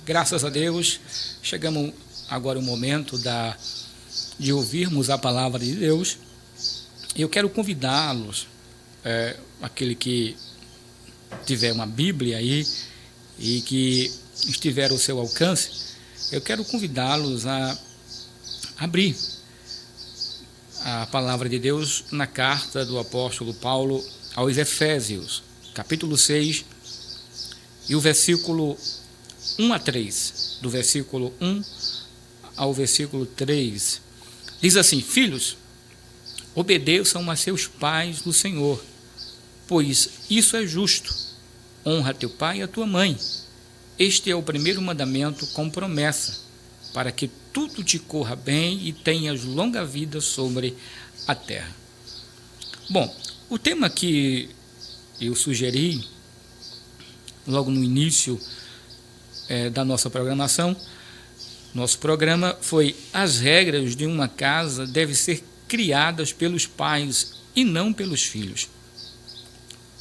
Graças a Deus, chegamos agora o momento de ouvirmos a palavra de Deus. Eu quero convidá-los, aquele que tiver uma Bíblia aí e que estiver ao seu alcance, eu quero convidá-los a abrir a palavra de Deus na carta do apóstolo Paulo aos Efésios, capítulo 6, e o versículo 1 a 3, do versículo 1 ao versículo 3, diz assim: Filhos, obedeçam a seus pais no Senhor, pois isso é justo. Honra teu pai e a tua mãe. Este é o primeiro mandamento com promessa, para que tudo te corra bem e tenhas longa vida sobre a terra. Bom, o tema que eu sugeri logo no início da nossa programação, nosso programa foi: as regras de uma casa devem ser criadas pelos pais e não pelos filhos.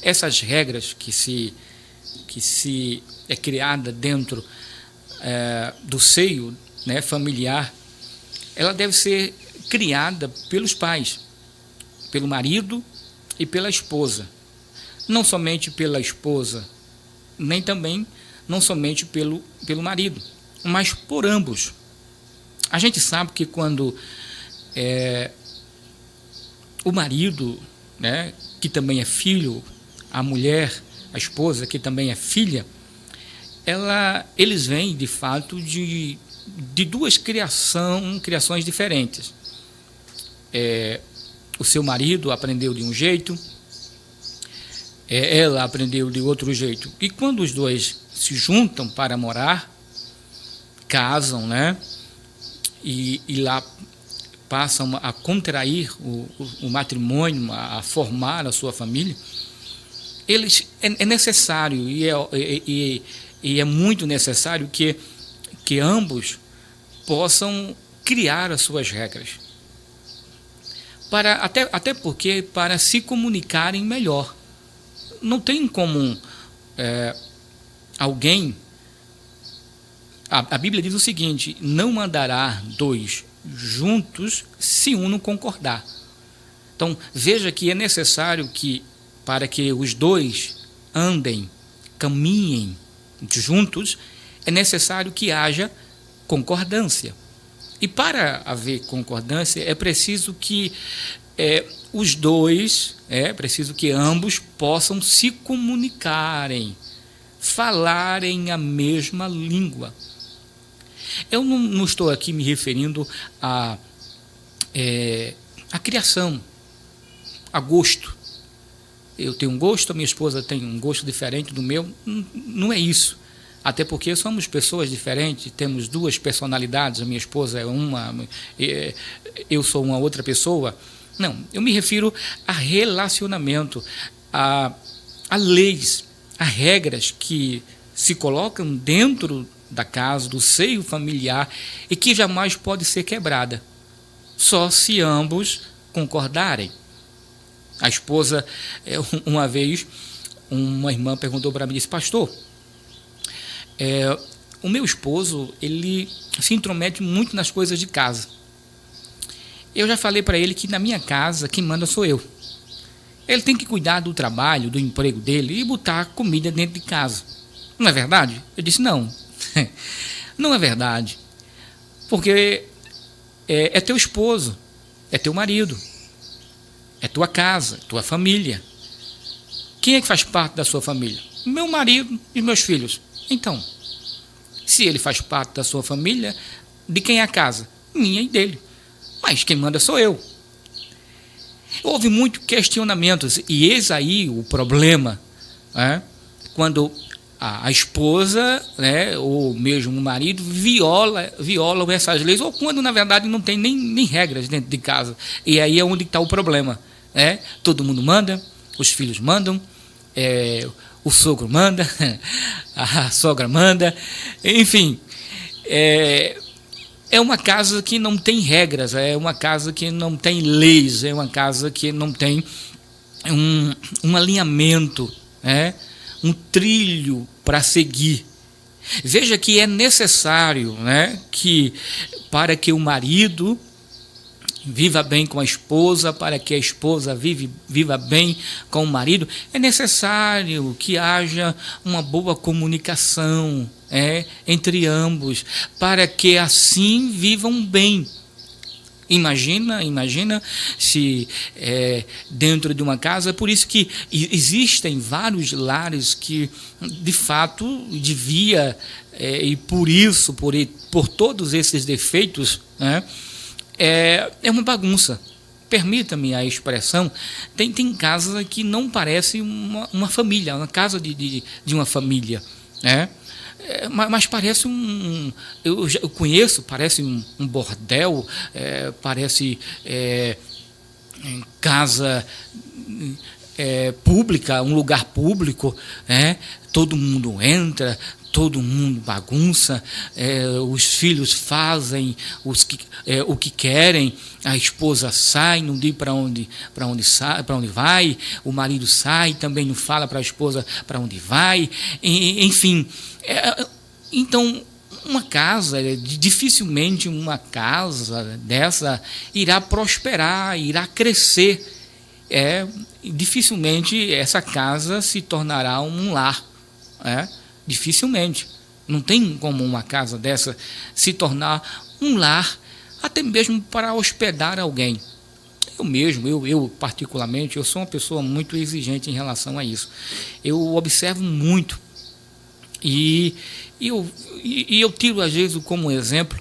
Essas regras que se é criada dentro do seio, né, familiar, ela deve ser criada pelos pais, pelo marido e pela esposa. Não somente pela esposa, nem também não somente pelo marido, mas por ambos. A gente sabe que quando o marido, né, que também é filho, a mulher, a esposa, que também é filha, eles vêm de fato de duas criações diferentes. O seu marido aprendeu de um jeito, ela aprendeu de outro jeito. E quando os dois se juntam para morar, casam, né? E lá passam a contrair o matrimônio, a formar a sua família, é necessário e é muito necessário que ambos possam criar as suas regras, até porque para se comunicarem melhor. Não tem como alguém... A Bíblia diz o seguinte: não andará dois juntos se um não concordar. Então, veja que é necessário que, para que os dois andem, caminhem juntos, é necessário que haja concordância. E para haver concordância, é preciso que os dois, preciso que ambos possam se comunicarem, falarem a mesma língua. Eu não estou aqui me referindo à criação, a gosto. Eu tenho um gosto, a minha esposa tem um gosto diferente do meu. Não é isso. Até porque somos pessoas diferentes, temos duas personalidades. A minha esposa é uma, eu sou uma outra pessoa. Não, eu me refiro a relacionamento, a leis, a regras que se colocam dentro da casa, do seio familiar, e que jamais pode ser quebrada, só se ambos concordarem. A esposa, uma vez, uma irmã perguntou para mim, disse: pastor, o meu esposo, ele se intromete muito nas coisas de casa. Eu já falei para ele que na minha casa quem manda sou eu. Ele tem que cuidar do trabalho, do emprego dele e botar comida dentro de casa. Não é verdade? Eu disse: não, não é verdade. Porque é teu esposo, é teu marido, é tua casa, tua família. Quem é que faz parte da sua família? Meu marido e meus filhos. Então, se ele faz parte da sua família, de quem é a casa? Minha e dele. Mas quem manda sou eu. Houve muitos questionamentos, e eis aí o problema, quando a esposa, ou mesmo o marido, violam essas leis, ou quando na verdade não tem nem regras dentro de casa. E aí é onde está o problema. Todo mundo manda, os filhos mandam, o sogro manda, a sogra manda, enfim. É uma casa que não tem regras, é uma casa que não tem leis, é uma casa que não tem um alinhamento, um trilho para seguir. Veja que é necessário, né, que para que o marido viva bem com a esposa, para que a esposa viva bem com o marido, é necessário que haja uma boa comunicação entre ambos, para que assim vivam bem. Imagina se dentro de uma casa, por isso que existem vários lares que de fato devia, e por isso, por todos esses defeitos, né, é uma bagunça. Permita-me a expressão, tem casa que não parece uma família, uma casa de uma família, né? Mas parece eu conheço, parece um bordel, parece casa pública, um lugar público, todo mundo entra, todo mundo bagunça, os filhos fazem o que querem, a esposa sai, não diz para onde vai, o marido sai, também não fala para a esposa para onde vai, enfim. Então, uma casa, dificilmente uma casa dessa irá prosperar, irá crescer. Dificilmente essa casa se tornará um lar. Dificilmente. Não tem como uma casa dessa se tornar um lar, até mesmo para hospedar alguém. Eu particularmente, eu sou uma pessoa muito exigente em relação a isso. Eu observo muito e eu tiro às vezes como exemplo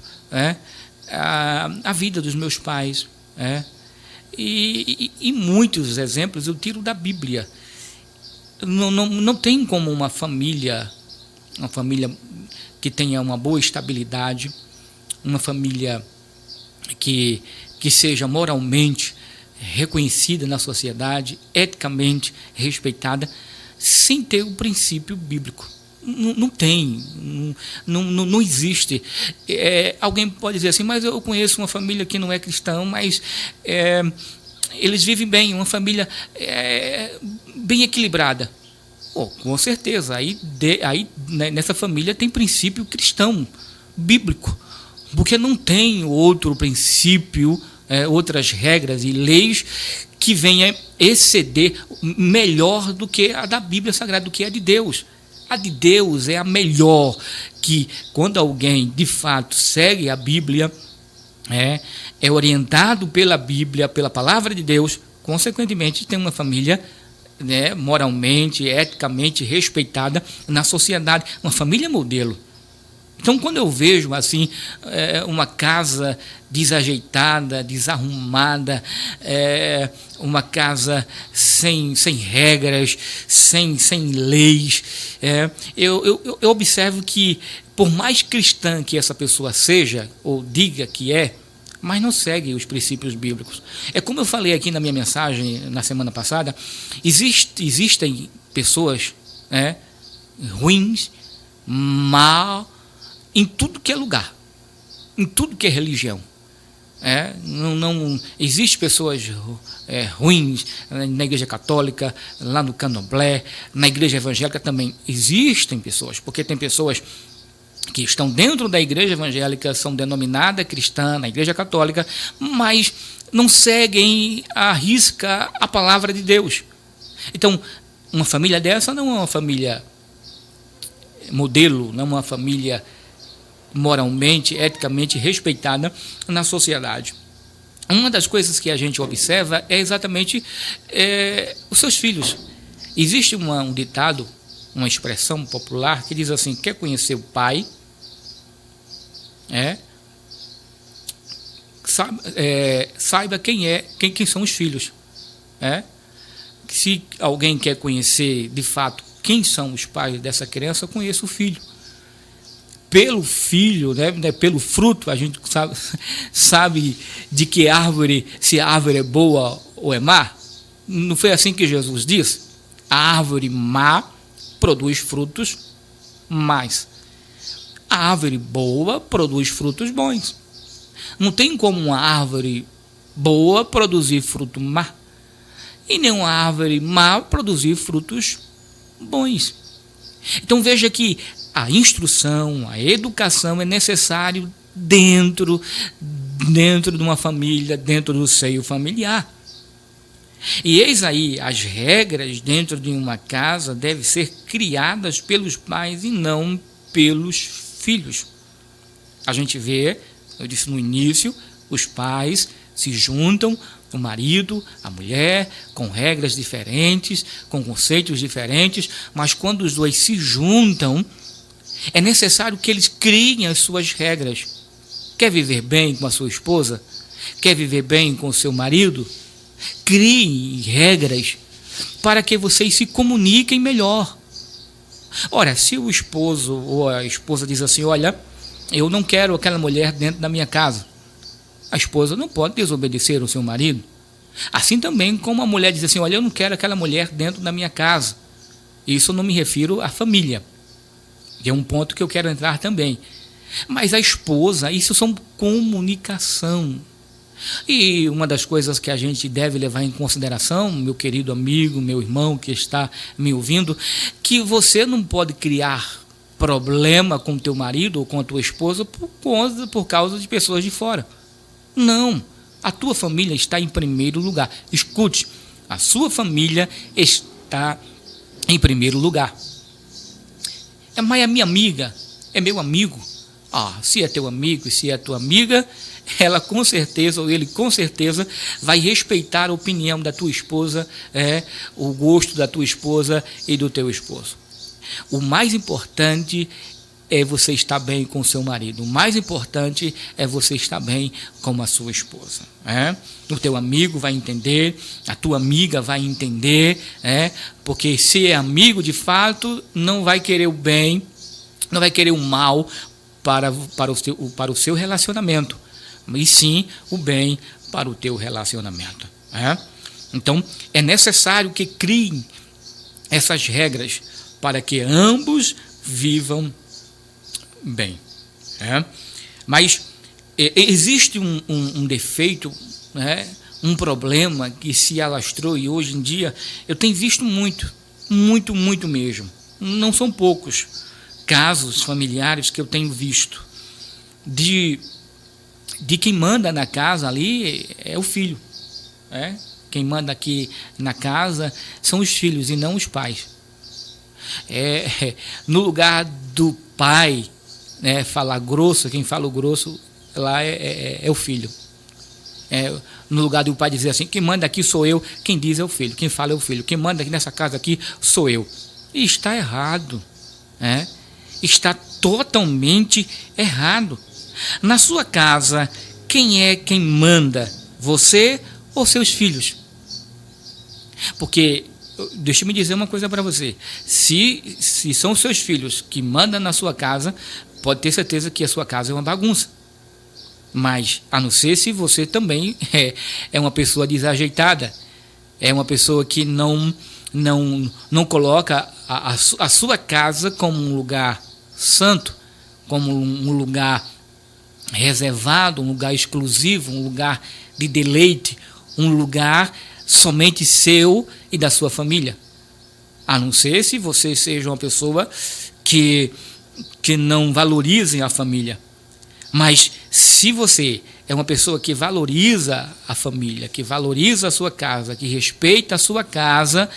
a vida dos meus pais, e muitos exemplos eu tiro da Bíblia. Não tem como uma família que tenha uma boa estabilidade, uma família que seja moralmente reconhecida na sociedade, eticamente respeitada, sem ter o princípio bíblico. Não tem, não existe. Alguém pode dizer assim, mas eu conheço uma família que não é cristã, mas eles vivem bem, uma família bem equilibrada. Com certeza, aí nessa família tem princípio cristão, bíblico, porque não tem outro princípio, outras regras e leis que venha exceder melhor do que a da Bíblia Sagrada, do que a de Deus. A de Deus é a melhor, que quando alguém de fato segue a Bíblia, é orientado pela Bíblia, pela palavra de Deus, consequentemente tem uma família moralmente, eticamente respeitada na sociedade, uma família modelo. Então, quando eu vejo assim uma casa desajeitada, desarrumada, uma casa sem regras, sem leis, eu observo que, por mais cristã que essa pessoa seja, ou diga que mas não segue os princípios bíblicos. É como eu falei aqui na minha mensagem na semana passada, existem pessoas ruins, mal, em tudo que é lugar, em tudo que é religião. Não existe pessoas ruins na igreja católica, lá no candomblé, na igreja evangélica também existem pessoas, porque tem pessoas que estão dentro da igreja evangélica, são denominadas cristã, na igreja católica, mas não seguem à risca a palavra de Deus. Então, uma família dessa não é uma família modelo, não é uma família moralmente, eticamente respeitada na sociedade. Uma das coisas que a gente observa é exatamente os seus filhos. Existe um ditado, uma expressão popular que diz assim: quer conhecer o pai? Saiba quem são os filhos. Se alguém quer conhecer de fato quem são os pais dessa criança, conheça o filho. Pelo filho, pelo fruto, a gente sabe de que árvore, se a árvore é boa ou é má. Não foi assim que Jesus disse? A árvore má produz frutos más. A árvore boa produz frutos bons. Não tem como uma árvore boa produzir fruto má, e nem uma árvore má produzir frutos bons. Então veja que a instrução, a educação é necessário dentro de uma família, dentro do seio familiar. E eis aí, as regras dentro de uma casa devem ser criadas pelos pais e não pelos filhos. A gente vê, eu disse no início, os pais se juntam, o marido, a mulher, com regras diferentes, com conceitos diferentes, mas quando os dois se juntam, é necessário que eles criem as suas regras. Quer viver bem com a sua esposa? Quer viver bem com o seu marido? Crie regras para que vocês se comuniquem melhor. Ora, se o esposo ou a esposa diz assim, olha, eu não quero aquela mulher dentro da minha casa, a esposa não pode desobedecer ao seu marido. Assim também como a mulher diz assim, olha, eu não quero aquela mulher dentro da minha casa. Isso eu não me refiro à família, que é um ponto que eu quero entrar também. Mas a esposa, isso são comunicação. E uma das coisas que a gente deve levar em consideração, meu querido amigo, meu irmão que está me ouvindo, que você não pode criar problema com teu marido ou com a tua esposa por causa de pessoas de fora. Não, a tua família está em primeiro lugar. Escute, a sua família está em primeiro lugar. Mas é minha amiga, é meu amigo. Se é teu amigo e se é tua amiga, ela com certeza, ou ele com certeza, vai respeitar a opinião da tua esposa, o gosto da tua esposa e do teu esposo. O mais importante é você estar bem com o seu marido. O mais importante é você estar bem com a sua esposa. O teu amigo vai entender, a tua amiga vai entender, porque se é amigo de fato, não vai querer o bem, não vai querer o mal para o seu relacionamento, e sim o bem para o teu relacionamento. Então, é necessário que criem essas regras para que ambos vivam bem. Mas existe um defeito, um problema que se alastrou e hoje em dia eu tenho visto muito mesmo. Não são poucos casos familiares que eu tenho visto de quem manda na casa ali é o filho. Quem manda aqui na casa são os filhos e não os pais. No lugar do pai falar grosso, quem fala o grosso lá é o filho. No lugar do pai dizer assim, quem manda aqui sou eu, quem diz é o filho, quem fala é o filho, quem manda aqui nessa casa aqui sou eu. E está errado. Está totalmente errado. Na sua casa, quem é quem manda? Você ou seus filhos? Porque, deixa eu me dizer uma coisa para você. Se são seus filhos que mandam na sua casa, pode ter certeza que a sua casa é uma bagunça. Mas, a não ser se você também é uma pessoa desajeitada, é uma pessoa que não coloca a sua casa como um lugar santo, como um lugar reservado, um lugar exclusivo, um lugar de deleite, um lugar somente seu e da sua família. A não ser se você seja uma pessoa que não valorize a família. Mas se você é uma pessoa que valoriza a família, que valoriza a sua casa, que respeita a sua casa,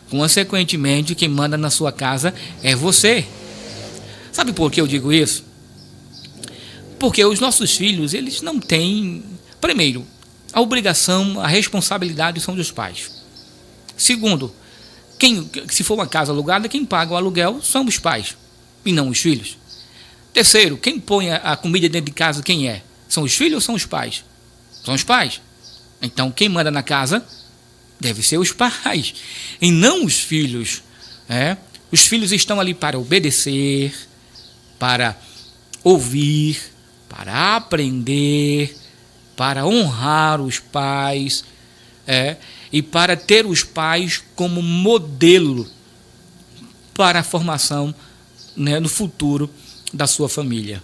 consequentemente quem manda na sua casa é você. Sabe por que eu digo isso? Porque os nossos filhos, eles não têm, primeiro, a obrigação, a responsabilidade são dos pais. Segundo, se for uma casa alugada, quem paga o aluguel são os pais e não os filhos. Terceiro, quem põe a comida dentro de casa, quem é? São os filhos ou são os pais? São os pais. Então, quem manda na casa deve ser os pais e não os filhos. Os filhos estão ali para obedecer, para ouvir, para aprender, para honrar os pais, e para ter os pais como modelo para a formação, no futuro da sua família,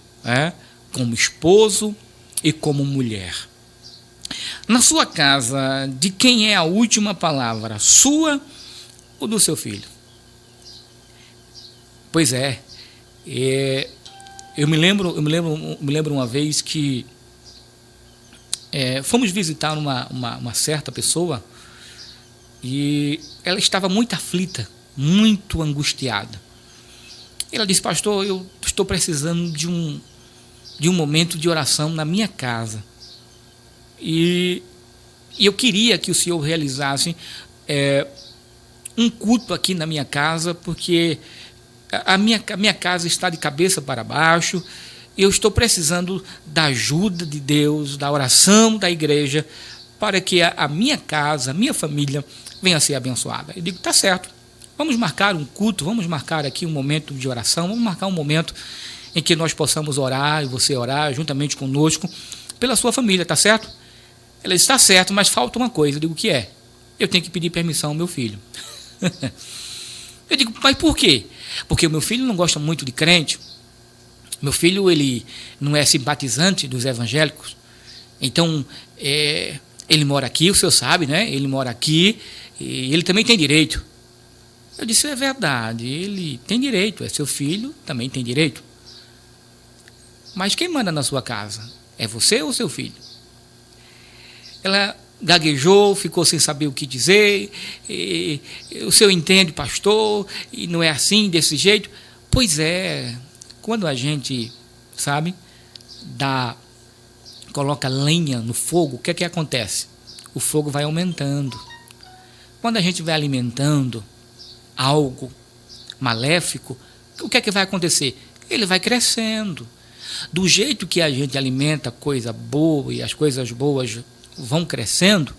como esposo e como mulher. Na sua casa, de quem é a última palavra, sua ou do seu filho? Pois é, Eu me lembro uma vez que fomos visitar uma certa pessoa e ela estava muito aflita, muito angustiada. Ela disse: pastor, eu estou precisando de um momento de oração na minha casa. E eu queria que o senhor realizasse um culto aqui na minha casa, porque a minha casa está de cabeça para baixo. Eu estou precisando da ajuda de Deus, da oração da igreja, para que a minha casa, a minha família venha a ser abençoada. Eu digo: tá certo, vamos marcar um culto, vamos marcar aqui um momento de oração, vamos marcar um momento em que nós possamos orar, e você orar juntamente conosco, pela sua família, tá certo? Ela disse: tá certo, mas falta uma coisa. Eu digo: o que é? Eu tenho que pedir permissão ao meu filho. Eu digo: mas por quê? Porque o meu filho não gosta muito de crente. Meu filho, ele não é simpatizante dos evangélicos. Então, ele mora aqui, o senhor sabe, né? Ele mora aqui e ele também tem direito. Eu disse: é verdade, ele tem direito, é seu filho, também tem direito. Mas quem manda na sua casa? É você ou seu filho? Ela gaguejou, ficou sem saber o que dizer. O senhor entende, pastor, e não é assim, desse jeito? Pois é, quando a gente, sabe, coloca lenha no fogo, o que é que acontece? O fogo vai aumentando. Quando a gente vai alimentando algo maléfico, o que é que vai acontecer? Ele vai crescendo. Do jeito que a gente alimenta coisa boa e as coisas boas vão crescendo,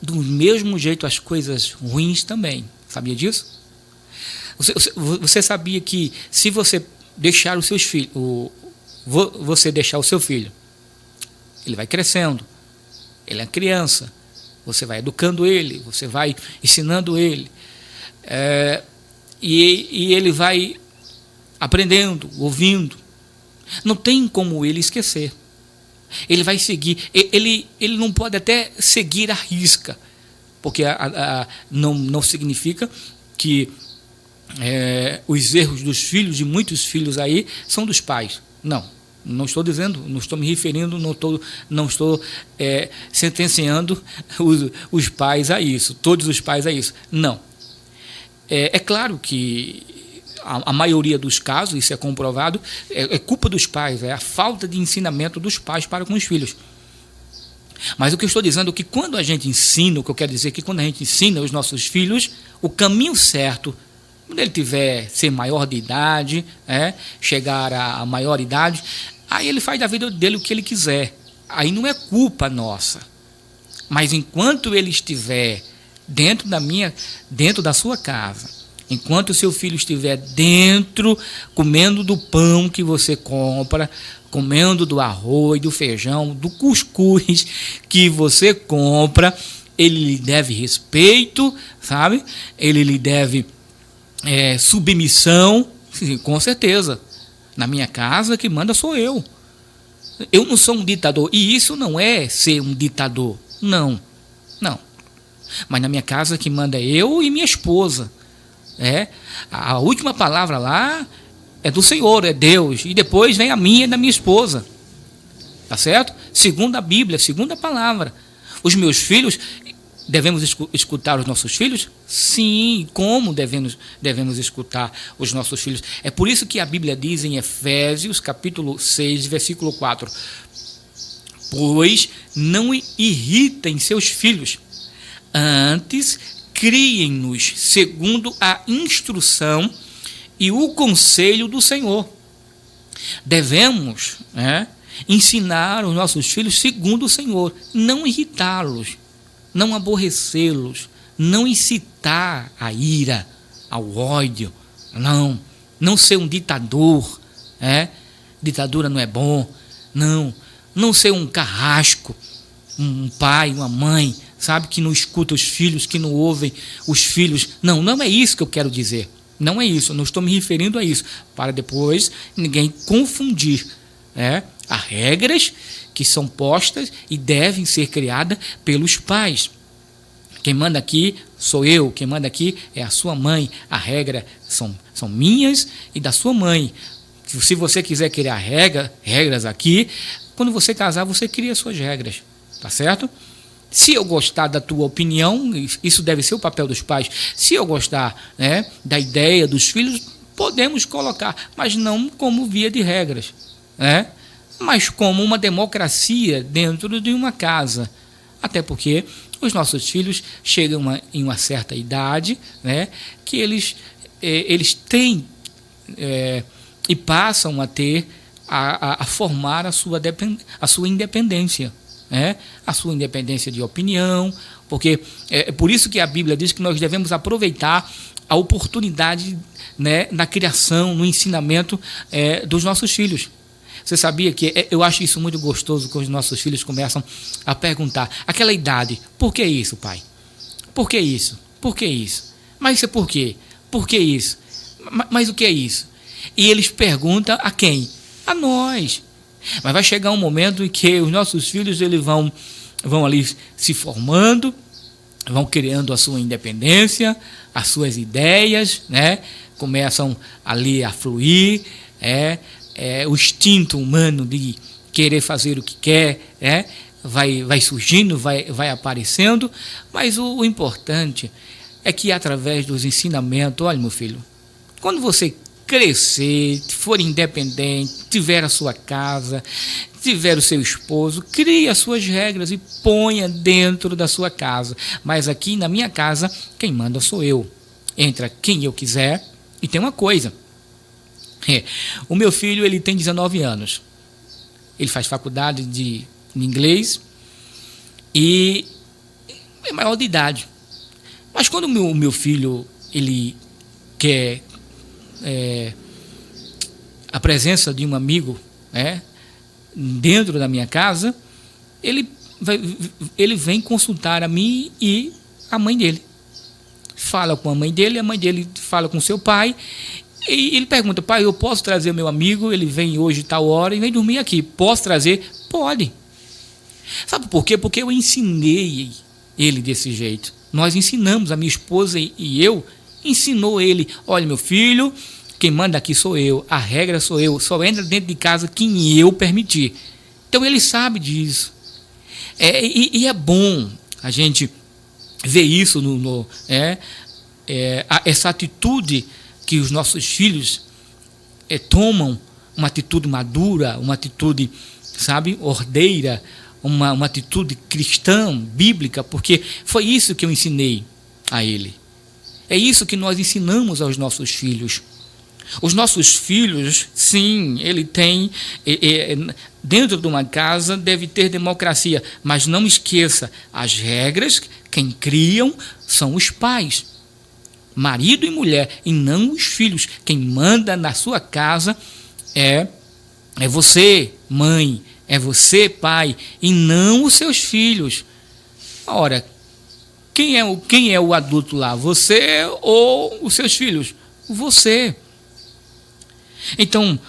do mesmo jeito as coisas ruins também. Sabia disso? Você sabia que se você deixar os seus filhos, você deixar o seu filho, ele vai crescendo, ele é criança, você vai educando ele, você vai ensinando ele, e ele vai aprendendo, ouvindo. Não tem como ele esquecer. Ele vai seguir, ele não pode até seguir à risca, porque não significa que os erros dos filhos, de muitos filhos aí, são dos pais. Não estou dizendo, não estou me referindo, não estou sentenciando os pais a isso, todos os pais a isso. Não. É claro que a maioria dos casos, isso é comprovado, é culpa dos pais, é a falta de ensinamento dos pais para com os filhos. Mas o que eu estou dizendo é que quando a gente ensina, o que eu quero dizer é que quando a gente ensina os nossos filhos o caminho certo, quando ele ser maior de idade, chegar à maior idade, aí ele faz da vida dele o que ele quiser. Aí não é culpa nossa. Mas enquanto ele estiver dentro da sua casa, enquanto o seu filho estiver dentro, comendo do pão que você compra, comendo do arroz, do feijão, do cuscuz que você compra, ele lhe deve respeito, sabe? Ele lhe deve submissão, com certeza. Na minha casa, quem manda sou eu. Eu não sou um ditador. E isso não é ser um ditador. Não. Mas na minha casa, quem manda é eu e minha esposa. A última palavra lá é do Senhor, é Deus. E depois vem a minha e da minha esposa. Tá certo? Segundo a Bíblia, segundo a palavra. Os meus filhos, devemos escutar os nossos filhos? Sim, como devemos escutar os nossos filhos? É por isso que a Bíblia diz em Efésios, capítulo 6, versículo 4: pois não irritem seus filhos, antes criem-nos segundo a instrução e o conselho do Senhor. Devemos ensinar os nossos filhos segundo o Senhor, não irritá-los, não aborrecê-los, não incitar a ira, ao ódio, não ser um ditador, ditadura não é bom, não ser um carrasco, um pai, uma mãe, sabe, que não escuta os filhos, que não ouvem os filhos. Não é isso que eu quero dizer. Não é isso, eu não estou me referindo a isso, para depois ninguém confundir. Há regras que são postas e devem ser criadas pelos pais. Quem manda aqui sou eu, quem manda aqui é a sua mãe. A regra são minhas e da sua mãe. Se você quiser criar regras aqui, quando você casar, você cria suas regras, tá certo? Se eu gostar da tua opinião, isso deve ser o papel dos pais. Se eu gostar, né, da ideia dos filhos, podemos colocar, mas não como via de regras, né? Mas como uma democracia dentro de uma casa. Até porque os nossos filhos chegam em uma certa idade, né, que eles têm e passam a ter, a formar a sua independência, né, a sua independência de opinião, porque é por isso que a Bíblia diz que nós devemos aproveitar a oportunidade, né, na criação, no ensinamento dos nossos filhos. Você sabia que eu acho isso muito gostoso quando os nossos filhos começam a perguntar, aquela idade, por que isso, pai? Por que isso? Por que isso? Mas isso é por quê? Por que isso? Mas o que é isso? E eles perguntam a quem? A nós. Mas vai chegar um momento em que os nossos filhos eles vão ali se formando, vão criando a sua independência, as suas ideias, né? Começam ali a fluir, o instinto humano de querer fazer o que quer, vai surgindo, vai aparecendo, mas o importante é que através dos ensinamentos, olha meu filho, quando você crescer, for independente, tiver a sua casa, tiver o seu esposo, crie as suas regras e ponha dentro da sua casa, mas aqui na minha casa, quem manda sou eu, entra quem eu quiser, e tem uma coisa, o meu filho ele tem 19 anos, ele faz faculdade de inglês e é maior de idade, mas quando o meu filho ele quer a presença de um amigo, dentro da minha casa, ele vem consultar a mim e a mãe dele, fala com a mãe dele fala com seu pai. E ele pergunta, pai, eu posso trazer o meu amigo? Ele vem hoje tal hora e vem dormir aqui. Posso trazer? Pode. Sabe por quê? Porque eu ensinei ele desse jeito. Nós ensinamos, a minha esposa e eu, ensinou ele. Olha, meu filho, quem manda aqui sou eu. A regra sou eu. Só entra dentro de casa quem eu permitir. Então ele sabe disso. E é bom a gente ver isso, essa atitude que os nossos filhos tomam, uma atitude madura, uma atitude, sabe, ordeira, uma atitude cristã, bíblica, porque foi isso que eu ensinei a ele. É isso que nós ensinamos aos nossos filhos. Os nossos filhos, sim, ele tem, dentro de uma casa deve ter democracia, mas não esqueça, as regras, quem criam são os pais. Marido e mulher, e não os filhos. Quem manda na sua casa é você, mãe, é você, pai, e não os seus filhos. Ora, quem é o adulto lá? Você ou os seus filhos? Você. Então,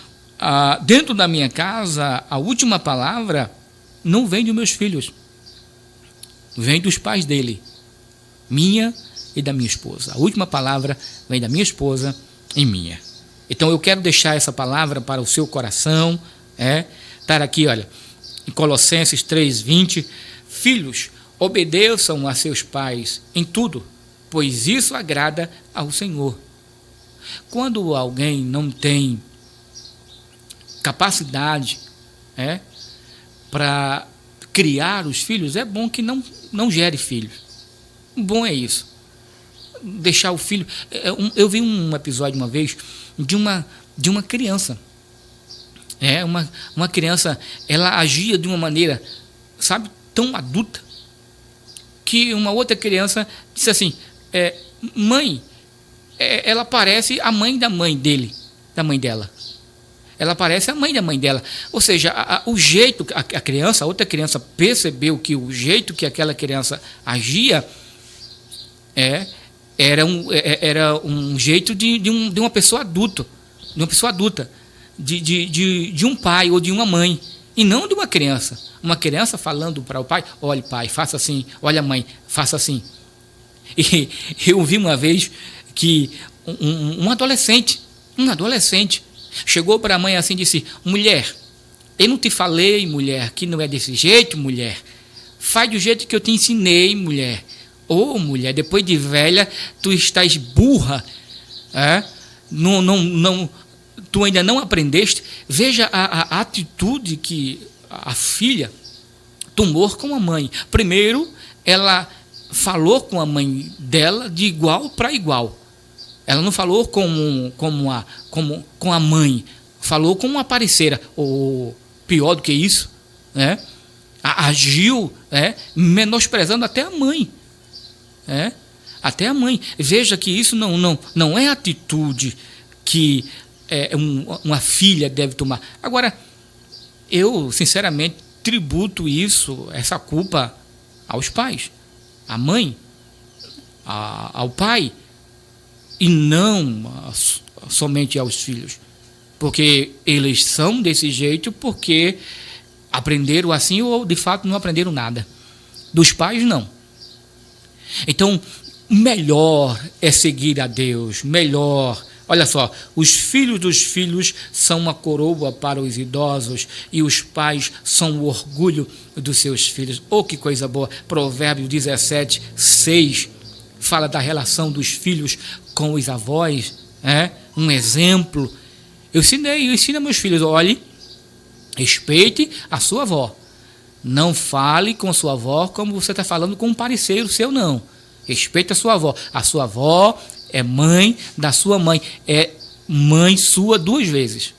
dentro da minha casa, a última palavra não vem dos meus filhos, vem dos pais dele, minha e da minha esposa. A última palavra vem da minha esposa e minha. Então eu quero deixar essa palavra para o seu coração, estar aqui, olha, em Colossenses 3:20, filhos, obedeçam a seus pais em tudo, pois isso agrada ao Senhor. Quando alguém não tem capacidade para criar os filhos, é bom que não gere filhos. Bom é isso. Deixar o filho. Eu vi um episódio uma vez de uma criança. Uma criança, ela agia de uma maneira, sabe, tão adulta, que uma outra criança disse assim, mãe, ela parece a mãe da mãe dele, da mãe dela. Ela parece a mãe da mãe dela. Ou seja, o jeito, a outra criança percebeu que o jeito que aquela criança agia era um jeito de uma pessoa adulta, de um pai ou de uma mãe, e não de uma criança. Uma criança falando para o pai, olha pai, faça assim, olha mãe, faça assim. E eu vi uma vez que um adolescente chegou para a mãe assim e disse: mulher, eu não te falei, mulher, que não é desse jeito, mulher. Faz do jeito que eu te ensinei, mulher. Ô, mulher, depois de velha, tu estás burra. Tu ainda não aprendeste. Veja a atitude que a filha tomou com a mãe. Primeiro, ela falou com a mãe dela de igual para igual. Ela não falou com a mãe, falou com uma parceira, ou pior do que isso, né? Agiu, menosprezando até a mãe. Até a mãe. Veja que isso não é atitude que uma filha deve tomar. Agora, eu, sinceramente, tributo essa culpa aos pais, à mãe, ao pai, e não somente aos filhos. Porque eles são desse jeito porque aprenderam assim ou, de fato, não aprenderam nada. Dos pais, não. Então, melhor é seguir a Deus, melhor. Olha só, os filhos dos filhos são uma coroa para os idosos e os pais são o orgulho dos seus filhos. Oh, que coisa boa! Provérbios 17, 6 fala da relação dos filhos com os avós, um exemplo. Eu ensino a meus filhos: olhe, respeite a sua avó. Não fale com sua avó como você está falando com um parceiro seu, não. Respeite a sua avó. A sua avó é mãe da sua mãe, é mãe sua 2 vezes,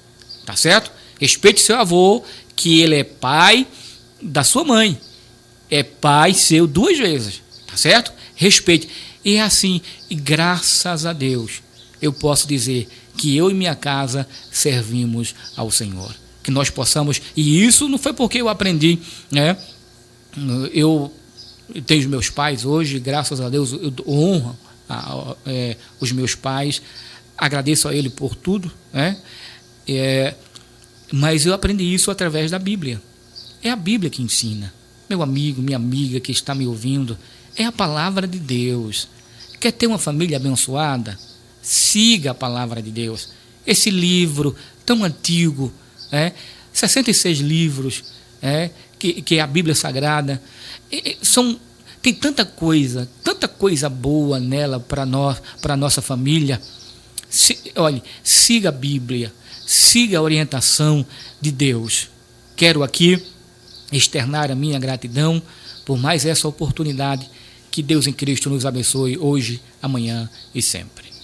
tá certo? Respeite seu avô, que ele é pai da sua mãe, é pai seu 2 vezes, tá certo? Respeite. E assim, e graças a Deus, eu posso dizer que eu e minha casa servimos ao Senhor. Que nós possamos, e isso não foi porque eu aprendi, né? Eu tenho os meus pais hoje, graças a Deus, eu honro os meus pais, agradeço a ele por tudo, né? Mas eu aprendi isso através da Bíblia. É a Bíblia que ensina. Meu amigo, minha amiga que está me ouvindo, é a palavra de Deus. Quer ter uma família abençoada? Siga a palavra de Deus. Esse livro tão antigo, 66 livros, que é a Bíblia Sagrada, tem tanta coisa boa nela para nós, para a nossa família. Olhe, siga a Bíblia, siga a orientação de Deus. Quero aqui externar a minha gratidão por mais essa oportunidade. Que Deus em Cristo nos abençoe hoje, amanhã e sempre.